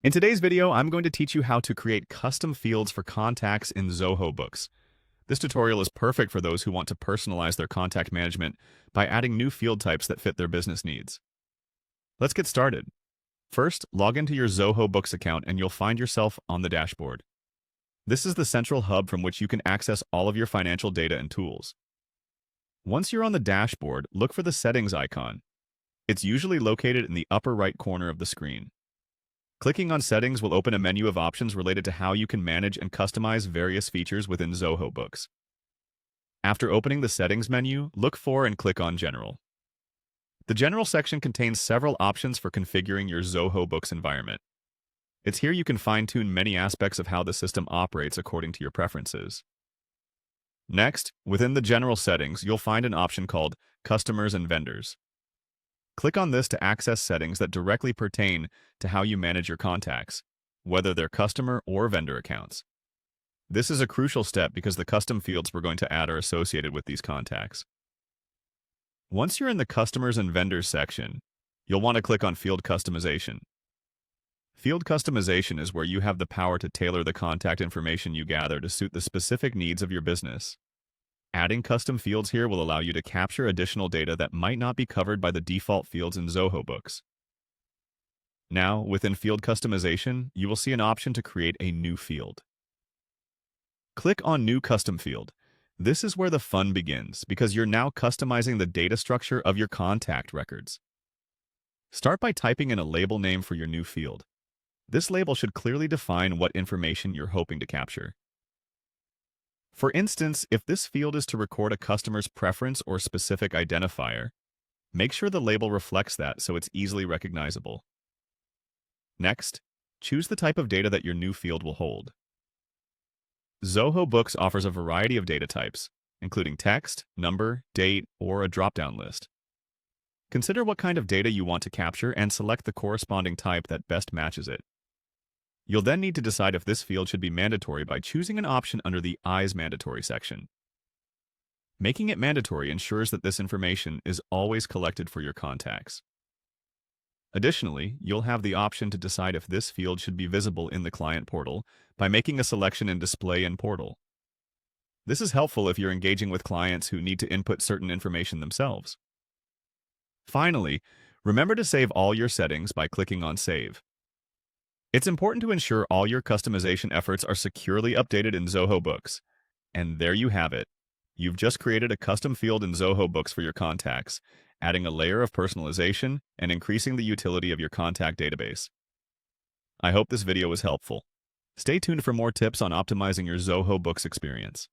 In today's video, I'm going to teach you how to create custom fields for contacts in Zoho Books. This tutorial is perfect for those who want to personalize their contact management by adding new field types that fit their business needs. Let's get started. First, log into your Zoho Books account and you'll find yourself on the dashboard. This is the central hub from which you can access all of your financial data and tools. Once you're on the dashboard, look for the settings icon. It's usually located in the upper right corner of the screen. Clicking on Settings will open a menu of options related to how you can manage and customize various features within Zoho Books. After opening the Settings menu, look for and click on General. The General section contains several options for configuring your Zoho Books environment. It's here you can fine-tune many aspects of how the system operates according to your preferences. Next, within the General settings, you'll find an option called Customers and Vendors. Click on this to access settings that directly pertain to how you manage your contacts, whether they're customer or vendor accounts. This is a crucial step because the custom fields we're going to add are associated with these contacts. Once you're in the Customers and Vendors section, you'll want to click on Field Customization. Field customization is where you have the power to tailor the contact information you gather to suit the specific needs of your business. Adding custom fields here will allow you to capture additional data that might not be covered by the default fields in Zoho Books. Now, within Field Customization, you will see an option to create a new field. Click on New Custom Field. This is where the fun begins because you're now customizing the data structure of your contact records. Start by typing in a label name for your new field. This label should clearly define what information you're hoping to capture. For instance, if this field is to record a customer's preference or specific identifier, make sure the label reflects that so it's easily recognizable. Next, choose the type of data that your new field will hold. Zoho Books offers a variety of data types, including text, number, date, or a drop-down list. Consider what kind of data you want to capture and select the corresponding type that best matches it. You'll then need to decide if this field should be mandatory by choosing an option under the Is Mandatory section. Making it mandatory ensures that this information is always collected for your contacts. Additionally, you'll have the option to decide if this field should be visible in the client portal by making a selection in Display in Portal. This is helpful if you're engaging with clients who need to input certain information themselves. Finally, remember to save all your settings by clicking on Save. It's important to ensure all your customization efforts are securely updated in Zoho Books. And there you have it. You've just created a custom field in Zoho Books for your contacts, adding a layer of personalization and increasing the utility of your contact database. I hope this video was helpful. Stay tuned for more tips on optimizing your Zoho Books experience.